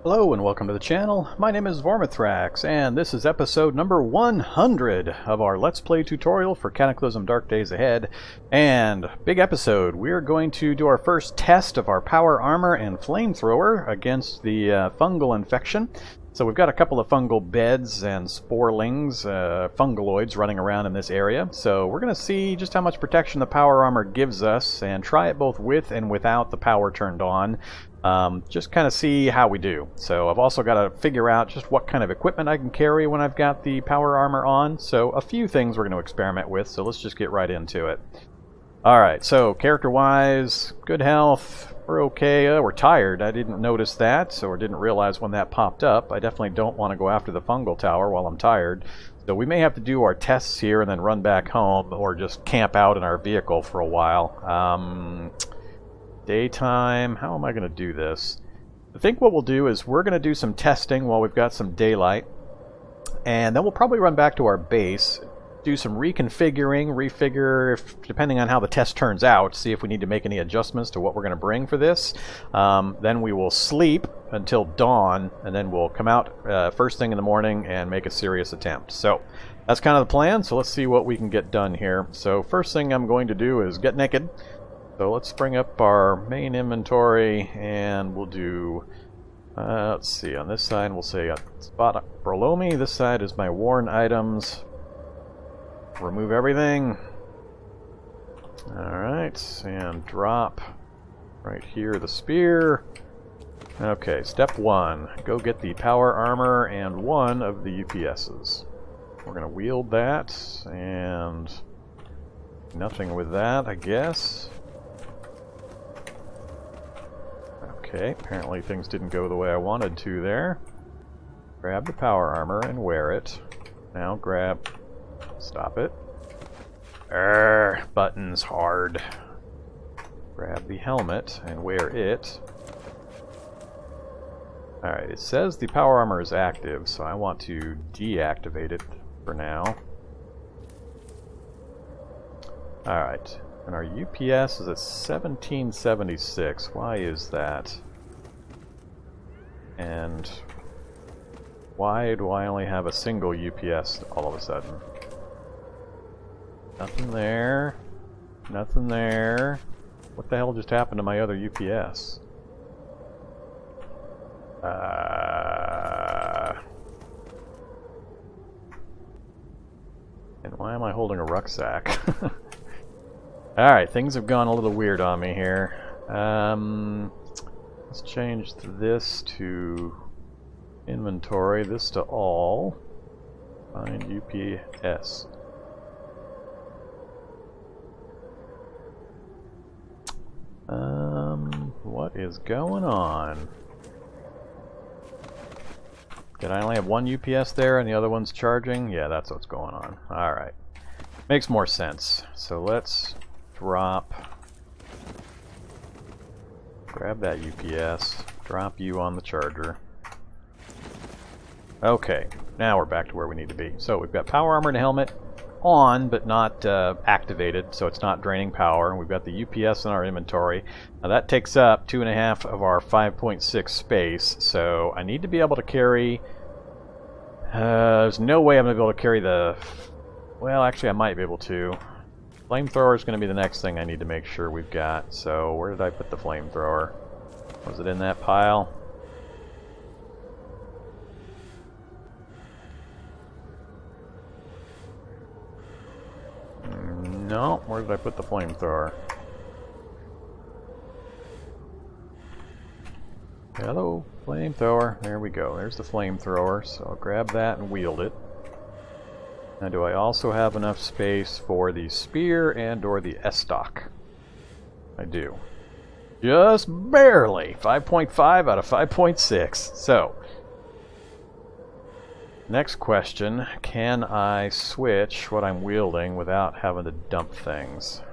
Hello and welcome to the channel. My name is Vormithrax and this is episode number 100 of our Let's Play tutorial for Cataclysm Dark Days Ahead. And big episode, we're going to do our first test of our power armor and flamethrower against the fungal infection. So we've got a couple of fungal beds and sporelings, fungaloids running around in this area. So we're going to see just how much protection the power armor gives us and try it both with and without the power turned on. Just kind of see how we do. So I've also got to figure out just what kind of equipment I can carry when I've got the power armor on. So a few things we're going to experiment with, so let's just get right into it. Alright, so character-wise, good health, we're okay. We're tired, I didn't notice that, or didn't realize when that popped up. I definitely don't want to go after the fungal tower while I'm tired. So we may have to do our tests here and then run back home, or just camp out in our vehicle for a while. Daytime, how am I going to do this? I think what we'll do is we're going to do some testing while we've got some daylight, and then we'll probably run back to our base, do some reconfiguring, refigure, depending on how the test turns out, see if we need to make any adjustments to what we're going to bring for this. Then we will sleep until dawn, and then we'll come out first thing in the morning and make a serious attempt. So that's kind of the plan, so let's see what we can get done here. So first thing I'm going to do is get naked. So let's bring up our main inventory and we'll do, let's see, on this side we'll say a spot below me. This side is my worn items. Remove everything. Alright, and drop right here the spear. Okay, step one, go get the power armor and one of the UPSs. We're going to wield that and nothing with that, I guess. Okay, apparently things didn't go the way I wanted to there. Grab the power armor and wear it. Now grab... Stop it. Buttons hard. Grab the helmet and wear it. Alright, it says the power armor is active, so I want to deactivate it for now. Alright. And our UPS is at 1776. Why is that? And why do I only have a single UPS all of a sudden? Nothing there. Nothing there. What the hell just happened to my other UPS? And why am I holding a rucksack? Alright, things have gone a little weird on me here. Let's change this to inventory, this to all. Find UPS. What is going on? Did I only have one UPS there and the other one's charging? Yeah, that's what's going on. Alright. Makes more sense. So let's drop, grab that UPS, drop you on the charger. Okay, now we're back to where we need to be. So we've got power armor and helmet on, but not activated, so it's not draining power. We've got the UPS in our inventory. Now that takes up 2.5 of our 5.6 space, so I need to be able to carry... there's no way I'm going to be able to carry the... Well, actually I might be able to. Flamethrower is going to be the next thing I need to make sure we've got. So where did I put the flamethrower? Was it in that pile? No, where did I put the flamethrower? Hello, flamethrower. There we go. There's the flamethrower. So I'll grab that and wield it. Now, do I also have enough space for the spear and or the estoc? I do. Just barely! 5.5 out of 5.6. So, next question, can I switch what I'm wielding without having to dump things?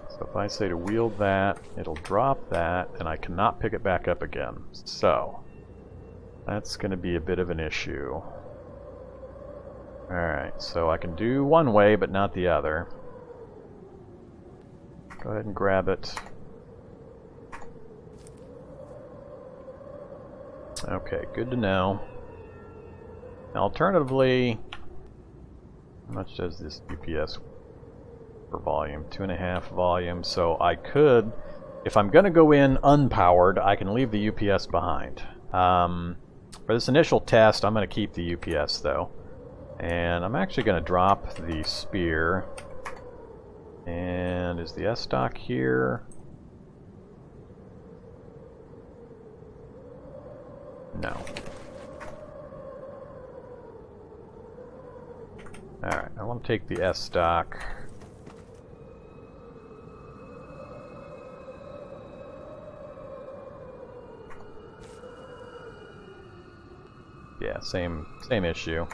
So if I say to wield that, it'll drop that, and I cannot pick it back up again. So, that's going to be a bit of an issue. Alright, so I can do one way, but not the other. Go ahead and grab it. Okay, good to know. Alternatively, how much does this UPS per volume? 2.5 volume. So I could, if I'm going to go in unpowered, I can leave the UPS behind. For this initial test, I'm going to keep the UPS though. And I'm actually going to drop the spear. And is the S-stock here? No. Alright, I want to take the S-stock. Yeah, same issue.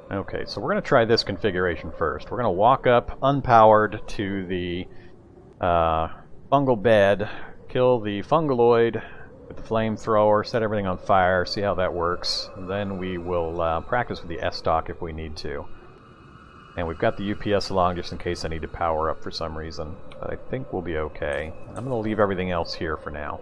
Okay, so we're going to try this configuration first. We're going to walk up unpowered to the fungal bed, kill the fungaloid with the flamethrower, set everything on fire, see how that works. And then we will practice with the S-stock if we need to. And we've got the UPS along just in case I need to power up for some reason. But I think we'll be okay. I'm going to leave everything else here for now.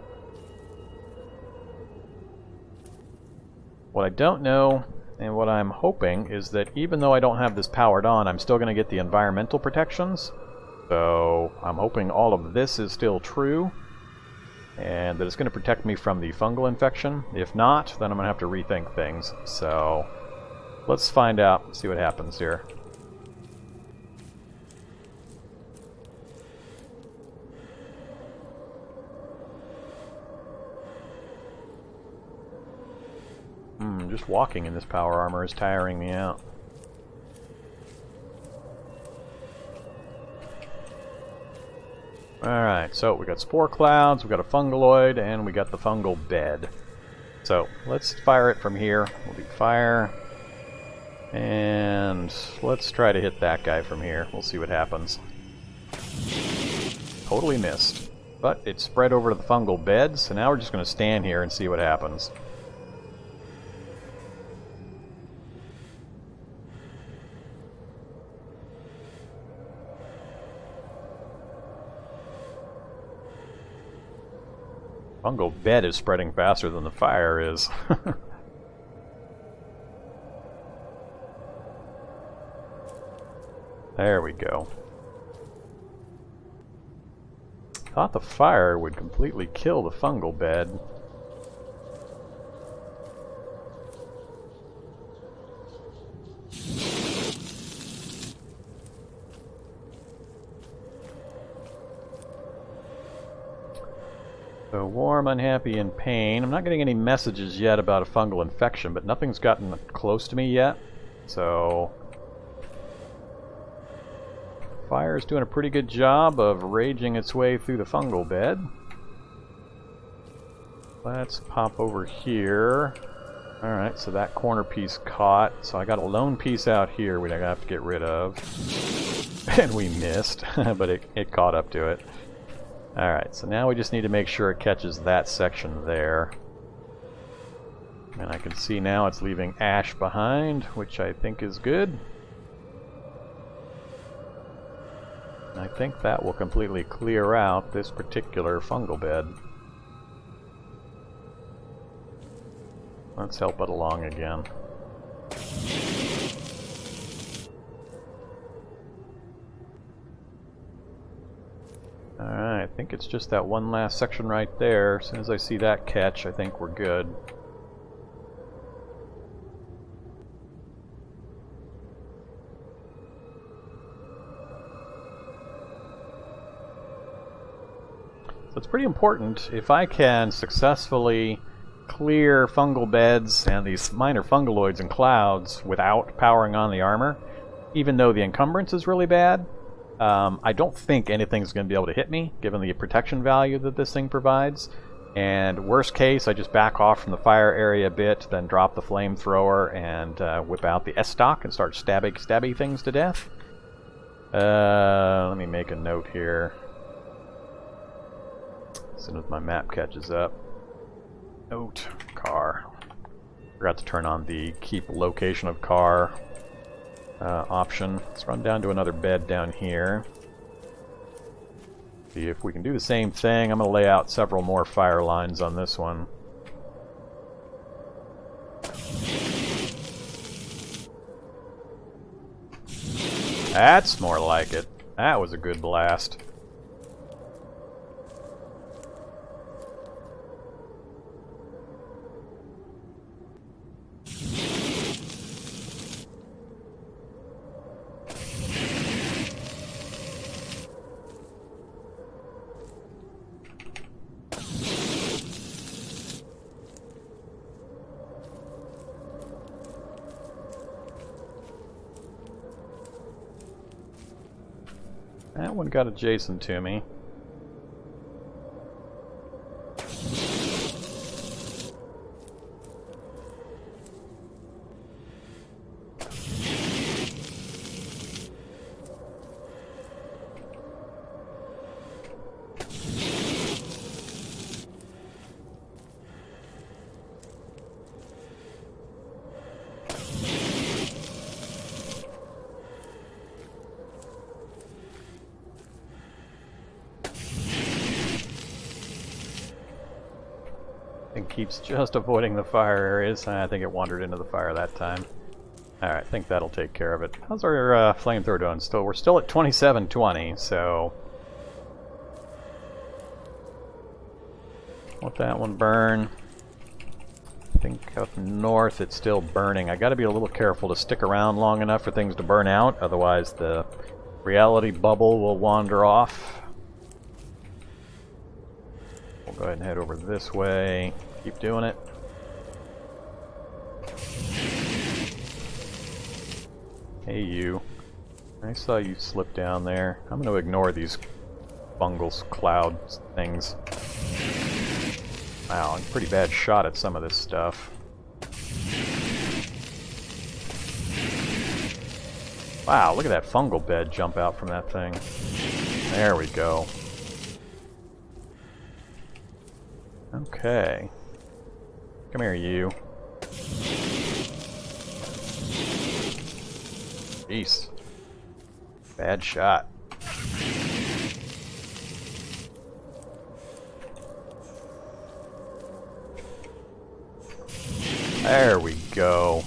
What I don't know, and what I'm hoping, is that even though I don't have this powered on, I'm still going to get the environmental protections. So I'm hoping all of this is still true, and that it's going to protect me from the fungal infection. If not, then I'm going to have to rethink things. So let's find out, see what happens here. Just walking in this power armor is tiring me out. Alright, so we got spore clouds, we got a fungaloid, and we got the fungal bed. So let's fire it from here. We'll do fire. And let's try to hit that guy from here. We'll see what happens. Totally missed. But it spread over to the fungal bed, so now we're just going to stand here and see what happens. Fungal bed is spreading faster than the fire is. There we go. Thought the fire would completely kill the fungal bed. So warm, unhappy, and pain. I'm not getting any messages yet about a fungal infection, but nothing's gotten close to me yet. So fire is doing a pretty good job of raging its way through the fungal bed. Let's pop over here. Alright, so that corner piece caught. So I got a lone piece out here we're going to have to get rid of. And we missed, but it caught up to it. Alright, so now we just need to make sure it catches that section there. And I can see now it's leaving ash behind, which I think is good. And I think that will completely clear out this particular fungal bed. Let's help it along again. Alright, I think it's just that one last section right there. As soon as I see that catch, I think we're good. So it's pretty important. If I can successfully clear fungal beds and these minor fungaloids and clouds without powering on the armor, even though the encumbrance is really bad, I don't think anything's going to be able to hit me, given the protection value that this thing provides. And worst case, I just back off from the fire area a bit, then drop the flamethrower and whip out the S-stock and start stabbing things to death. Let me make a note here. As soon as my map catches up. Note, car. Forgot to turn on the keep location of car option. Let's run down to another bed down here. See if we can do the same thing. I'm going to lay out several more fire lines on this one. That's more like it. That was a good blast. That one got adjacent to me. It keeps just avoiding the fire areas. I think it wandered into the fire that time. Alright, I think that'll take care of it. How's our flamethrower doing? We're still at 2720, so... let that one burn. I think up north it's still burning. I gotta be a little careful to stick around long enough for things to burn out, otherwise the reality bubble will wander off. We'll go ahead and head over this way. Keep doing it. Hey you. I saw you slip down there. I'm going to ignore these fungal cloud things. Wow, I'm a pretty bad shot at some of this stuff. Wow, look at that fungal bed jump out from that thing. There we go. Okay. Come here, you. Jeez. Bad shot. There we go.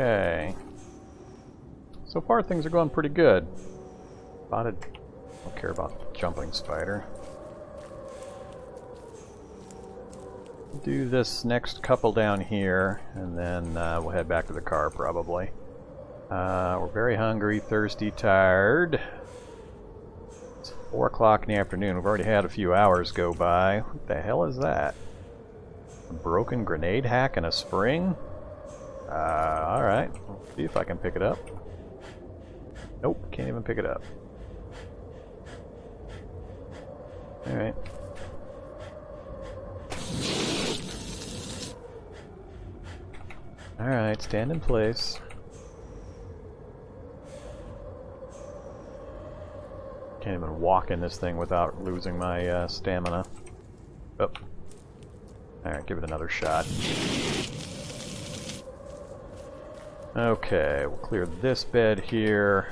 Okay. So far things are going pretty good. Don't care about the jumping spider. Do this next couple down here, and then we'll head back to the car probably. We're very hungry, thirsty, tired. It's 4 o'clock in the afternoon. We've already had a few hours go by. What the hell is that? A broken grenade hack and a spring? Alright. Let's see if I can pick it up. Nope, can't even pick it up. Alright. Alright, stand in place. Can't even walk in this thing without losing my stamina. Oh. Alright, give it another shot. Okay, we'll clear this bed here.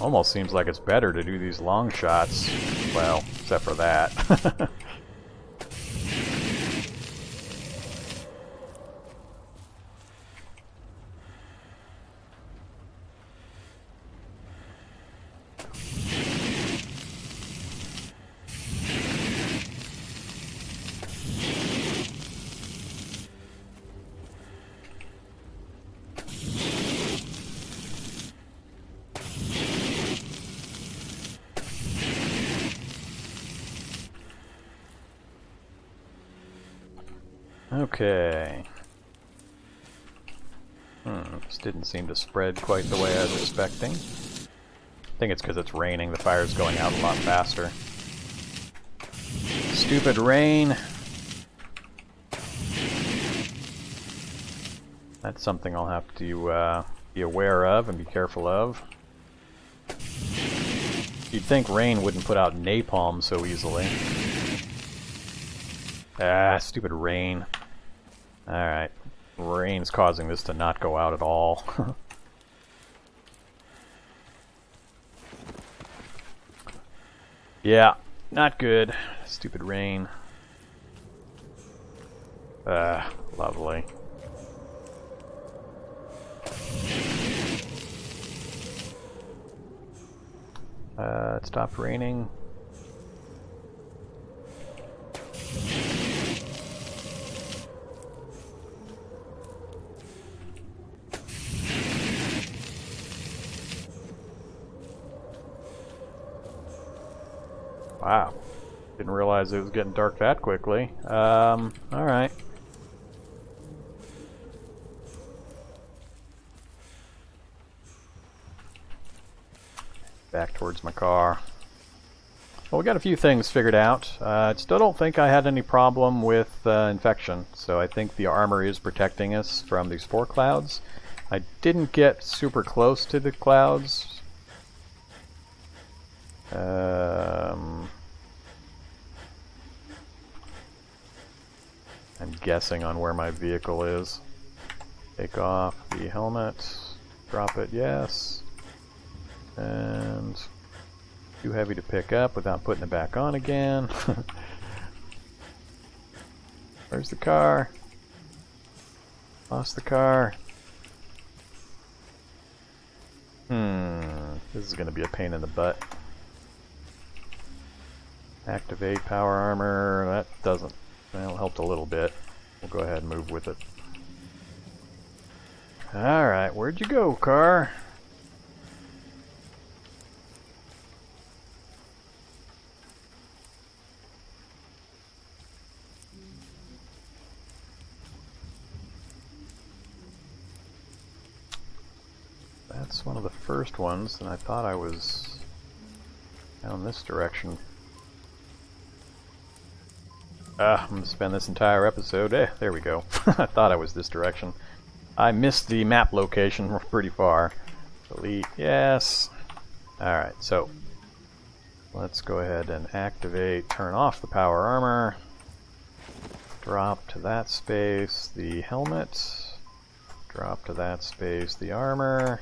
Almost seems like it's better to do these long shots. Well, except for that. Okay. This didn't seem to spread quite the way I was expecting. I think it's because it's raining. The fire's going out a lot faster. Stupid rain. That's something I'll have to be aware of and be careful of. You'd think rain wouldn't put out napalm so easily. Ah, stupid rain. Alright. Rain's causing this to not go out at all. Yeah, not good. Stupid rain. Lovely. It stopped raining. Wow. Didn't realize it was getting dark that quickly. Alright. Back towards my car. Well, we got a few things figured out. Still don't think I had any problem with infection, so I think the armor is protecting us from these spore clouds. I didn't get super close to the clouds. I'm guessing on where my vehicle is. Take off the helmet. Drop it, yes. And too heavy to pick up without putting it back on again. Where's the car? Lost the car. This is going to be a pain in the butt. Activate power armor. That doesn't... Well, helped a little bit. We'll go ahead and move with it. Alright, where'd you go, car? That's one of the first ones, and I thought I was down this direction. I'm going to spend this entire episode... there we go. I thought I was this direction. I missed the map location pretty far. Delete, yes. Alright, so let's go ahead and activate, turn off the power armor. Drop to that space the helmet. Drop to that space the armor.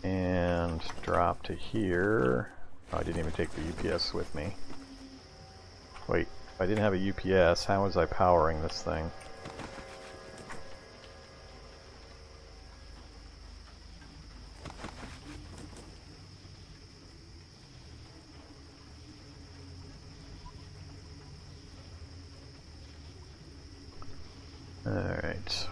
And drop to here. Oh, I didn't even take the UPS with me. Wait. If I didn't have a UPS, how was I powering this thing? Alright.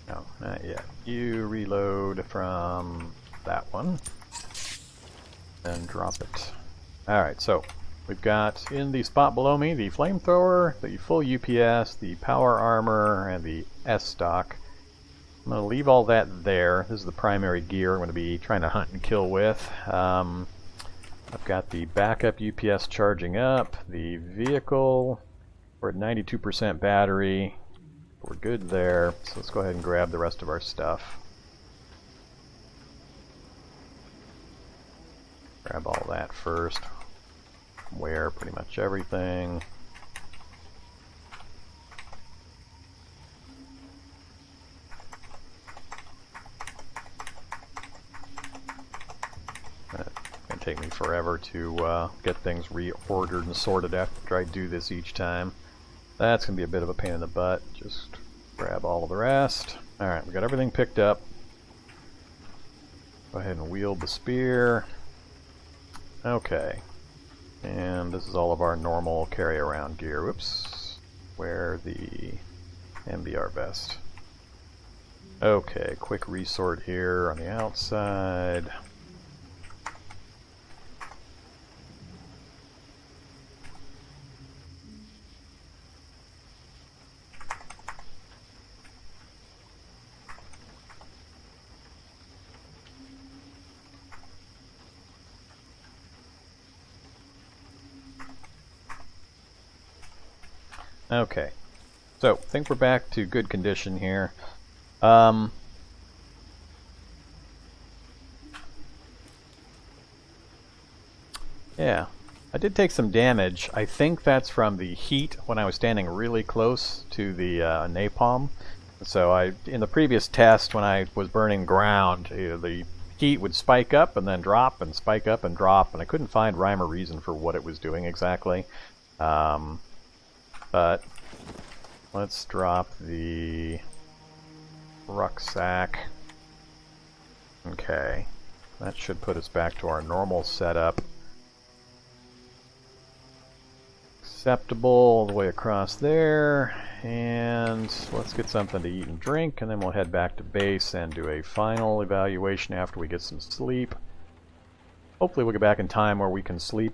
No, not yet. You reload from that one. And drop it. Alright, so we've got in the spot below me the flamethrower, the full UPS, the power armor, and the S-stock. I'm going to leave all that there. This is the primary gear I'm going to be trying to hunt and kill with. I've got the backup UPS charging up, the vehicle, we're at 92% battery. We're good there, so let's go ahead and grab the rest of our stuff. Grab all that first. Wear pretty much everything. It's gonna take me forever to get things reordered and sorted after I do this each time. That's going to be a bit of a pain in the butt. Just grab all of the rest. Alright, we got everything picked up. Go ahead and wield the spear. Okay. And this is all of our normal carry-around gear. Whoops. Wear the MBR vest. Okay, quick resort here on the outside. Okay, so I think we're back to good condition here. Yeah, I did take some damage. I think that's from the heat when I was standing really close to the napalm. So in the previous test, when I was burning ground, the heat would spike up and then drop and spike up and drop, and I couldn't find rhyme or reason for what it was doing exactly. But let's drop the rucksack. Okay, that should put us back to our normal setup. Acceptable all the way across there, and let's get something to eat and drink, and then we'll head back to base and do a final evaluation after we get some sleep. Hopefully we'll get back in time where we can sleep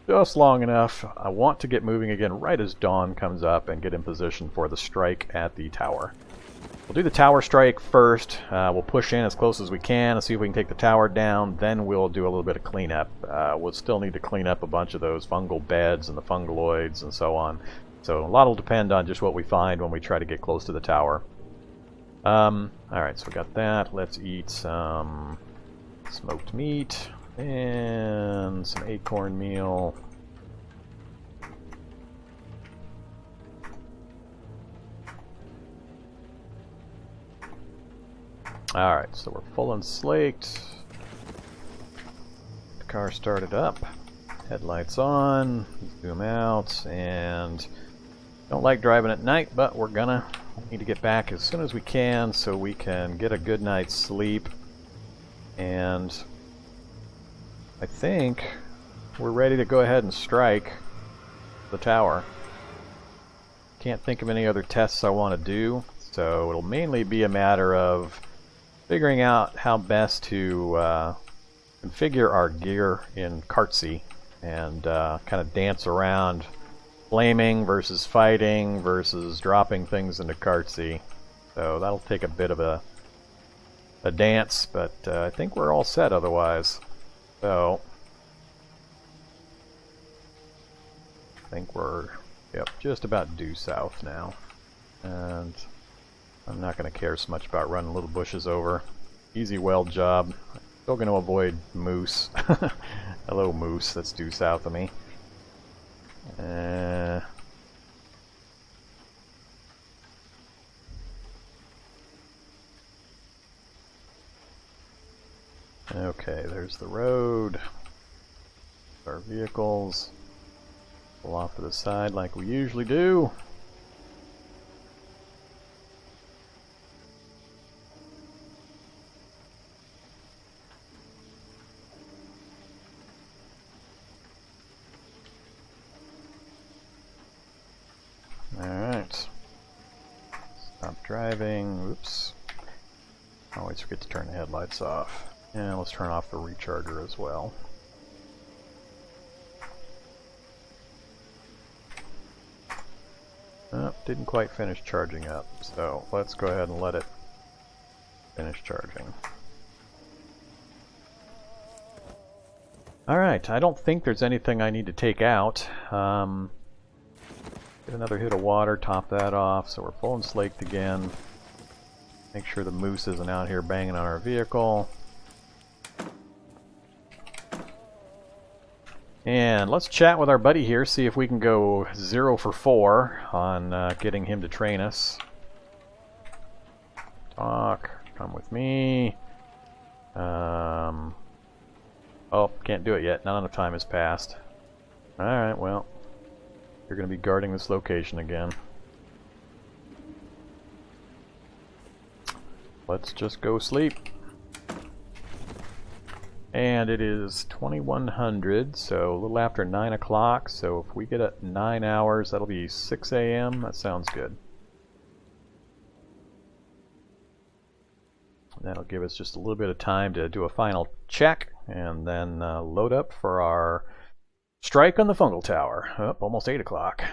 just long enough. I want to get moving again right as dawn comes up and get in position for the strike at the tower. We'll do the tower strike first. We'll push in as close as we can and see if we can take the tower down. Then we'll do a little bit of cleanup. We'll still need to clean up a bunch of those fungal beds and the fungaloids and so on. So a lot will depend on just what we find when we try to get close to the tower. Alright, so we got that. Let's eat some smoked meat and some acorn meal. Alright, so we're full and slaked. The car started up. Headlights on. Zoom out. And don't like driving at night, but we're gonna need to get back as soon as we can so we can get a good night's sleep. And I think we're ready to go ahead and strike the tower. Can't think of any other tests I want to do, so it'll mainly be a matter of figuring out how best to configure our gear in Kartsy and kind of dance around flaming versus fighting versus dropping things into Kartsy. So that'll take a bit of a dance, but I think we're all set otherwise. So I think we're just about due south now, and I'm not going to care so much about running little bushes over. Easy weld job. Still going to avoid moose. Hello moose, that's due south of me. Okay, there's the road. Our vehicles. Pull off to the side like we usually do. Alright. Stop driving. Oops. I always forget to turn the headlights off. And let's turn off the recharger as well. Oh, didn't quite finish charging up, so let's go ahead and let it finish charging. Alright, I don't think there's anything I need to take out. Get another hit of water, top that off, so we're full and slaked again. Make sure the moose isn't out here banging on our vehicle. And let's chat with our buddy here, see if we can go 0 for 4 on getting him to train us. Talk, come with me. Oh, can't do it yet, not enough time has passed. Alright, well, you're going to be guarding this location again. Let's just go sleep. And it is 2100, so a little after 9 o'clock, so if we get at 9 hours, that'll be 6 a.m. That sounds good. That'll give us just a little bit of time to do a final check and then load up for our strike on the fungal tower. Oh, almost 8 o'clock.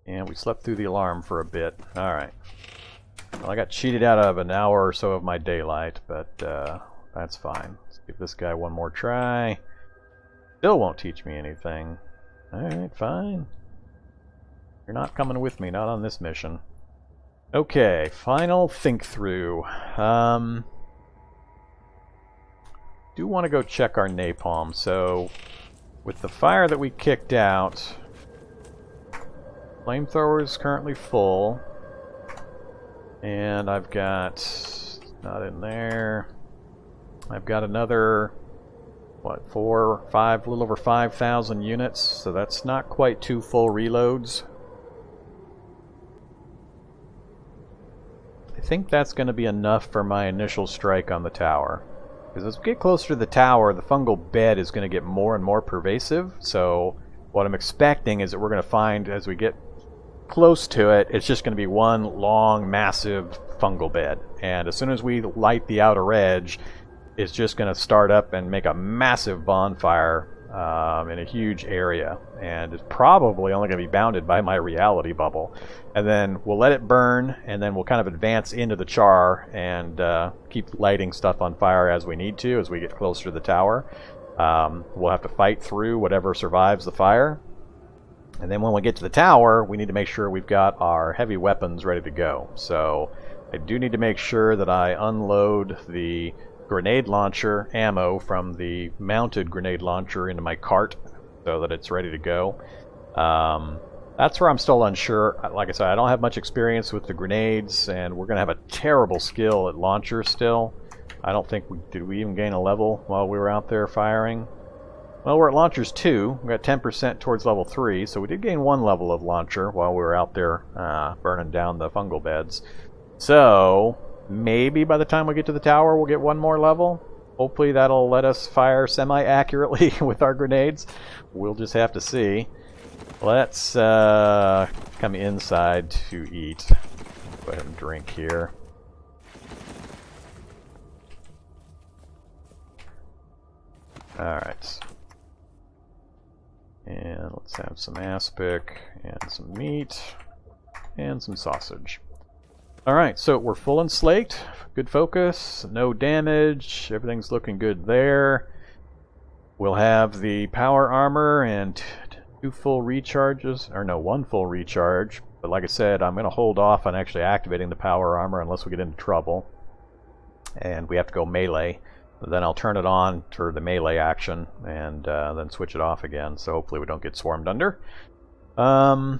And we slept through the alarm for a bit. Alright. Well, I got cheated out of an hour or so of my daylight, but that's fine. Let's give this guy one more try. Still won't teach me anything. Alright, fine. You're not coming with me, not on this mission. Okay, final think through. Do want to go check our napalm. So, with the fire that we kicked out, flamethrower is currently full. And I've got, not in there, I've got another, what, 4, 5, a little over 5,000 units, so that's not quite 2 full reloads. I think that's going to be enough for my initial strike on the tower. Because as we get closer to the tower, the fungal bed is going to get more and more pervasive, so what I'm expecting is that we're going to find, as we get close to it, it's just going to be one long, massive fungal bed. And as soon as we light the outer edge, it's just going to start up and make a massive bonfire in a huge area. And it's probably only going to be bounded by my reality bubble. And then we'll let it burn, and then we'll kind of advance into the char and keep lighting stuff on fire as we need to as we get closer to the tower. We'll have to fight through whatever survives the fire. And then when we get to the tower, we need to make sure we've got our heavy weapons ready to go. So I do need to make sure that I unload the grenade launcher ammo from the mounted grenade launcher into my cart so that it's ready to go. That's where I'm still unsure. Like I said, I don't have much experience with the grenades, and we're going to have a terrible skill at launchers still. I don't think did we even gain a level while we were out there firing? Well, we're at Launchers 2. We got 10% towards level 3, so we did gain 1 level of Launcher while we were out there burning down the fungal beds. So, maybe by the time we get to the tower, we'll get 1 more level. Hopefully that'll let us fire semi-accurately with our grenades. We'll just have to see. Let's come inside to eat. Go ahead and drink here. Alright. And let's have some aspic, and some meat, and some sausage. Alright, so we're full and slaked. Good focus, no damage, everything's looking good there. We'll have the power armor and 2 full recharges, or no, 1 full recharge. But like I said, I'm going to hold off on actually activating the power armor unless we get into trouble. And we have to go melee. Then I'll turn it on for the melee action and then switch it off again, so hopefully we don't get swarmed under. I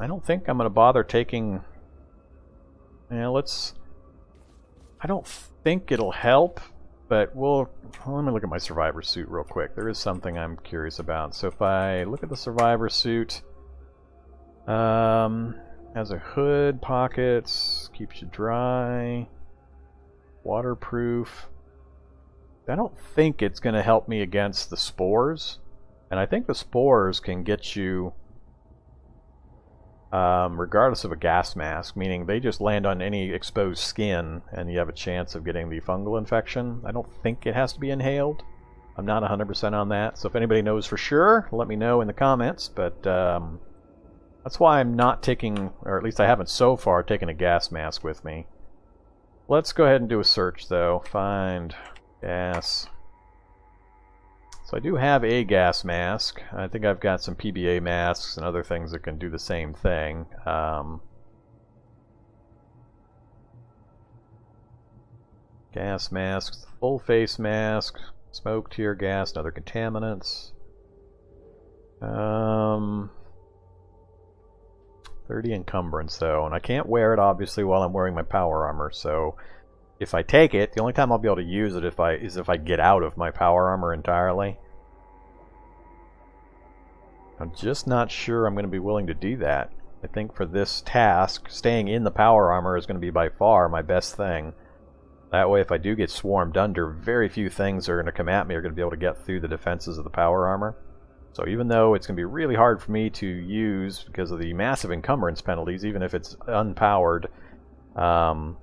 don't think I'm going to bother taking... Yeah, let's... I don't think it'll help, but we'll... Well, let me look at my survivor suit real quick. There is something I'm curious about. So if I look at the survivor suit... has a hood, pockets, keeps you dry, waterproof. I don't think it's going to help me against the spores. And I think the spores can get you regardless of a gas mask, meaning they just land on any exposed skin and you have a chance of getting the fungal infection. I don't think it has to be inhaled. I'm not 100% on that, so if anybody knows for sure, let me know in the comments, but that's why I'm not taking, or at least I haven't so far taken a gas mask with me. Let's go ahead and do a search though. Find gas. So I do have a gas mask. I think I've got some PBA masks and other things that can do the same thing. Gas masks, full face mask, smoke, tear gas, and other contaminants. 30 encumbrance though, and I can't wear it obviously while I'm wearing my power armor, so if I take it, the only time I'll be able to use it is if I get out of my power armor entirely. I'm just not sure I'm going to be willing to do that. I think for this task, staying in the power armor is going to be by far my best thing. That way if I do get swarmed under, very few things are going to come at me are going to be able to get through the defenses of the power armor. So even though it's going to be really hard for me to use because of the massive encumbrance penalties, even if it's unpowered, I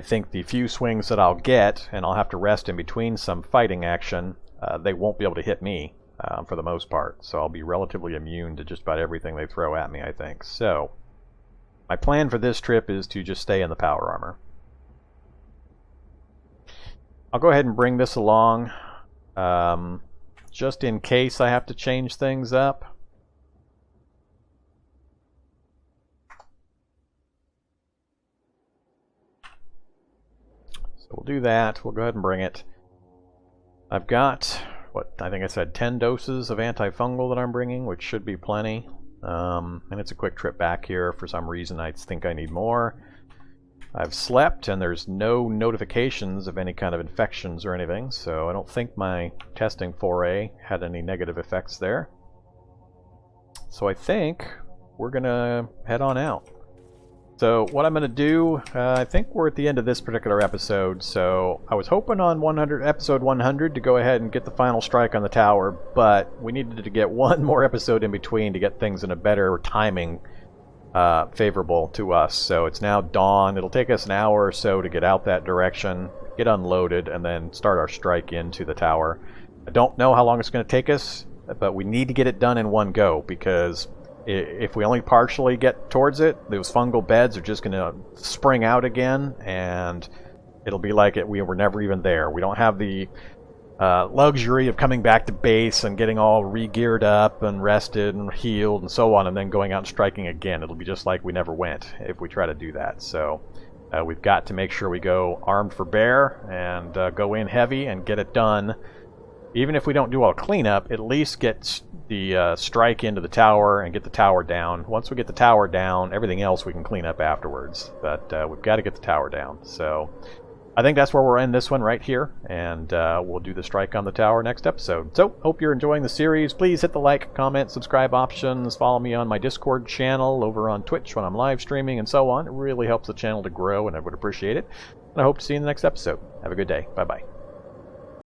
think the few swings that I'll get, and I'll have to rest in between some fighting action, they won't be able to hit me for the most part. So I'll be relatively immune to just about everything they throw at me, I think. So my plan for this trip is to just stay in the power armor. I'll go ahead and bring this along just in case I have to change things up. So we'll do that. We'll go ahead and bring it. I've got, what, I think I said 10 doses of antifungal that I'm bringing, which should be plenty. And it's a quick trip back here. For some reason, I think I need more. I've slept, and there's no notifications of any kind of infections or anything, so I don't think my testing foray had any negative effects there. So I think we're going to head on out. So what I'm going to do, I think we're at the end of this particular episode, so I was hoping on episode 100 to go ahead and get the final strike on the tower, but we needed to get one more episode in between to get things in a better timing favorable to us. So it's now dawn. It'll take us an hour or so to get out that direction, get unloaded, and then start our strike into the tower. I don't know how long it's going to take us, but we need to get it done in one go, because if we only partially get towards it, those fungal beds are just going to spring out again, and it'll be like we were never even there. We don't have the luxury of coming back to base and getting all re-geared up and rested and healed and so on, and then going out and striking again. It'll be just like we never went if we try to do that. So we've got to make sure we go armed for bear and go in heavy and get it done. Even if we don't do all cleanup, at least get the strike into the tower and get the tower down. Once we get the tower down, everything else we can clean up afterwards. But we've got to get the tower down. So I think that's where we'll end this one right here, and we'll do the strike on the tower next episode. So, hope you're enjoying the series. Please hit the like, comment, subscribe options. Follow me on my Discord channel, over on Twitch when I'm live streaming, and so on. It really helps the channel to grow, and I would appreciate it. And I hope to see you in the next episode. Have a good day. Bye-bye.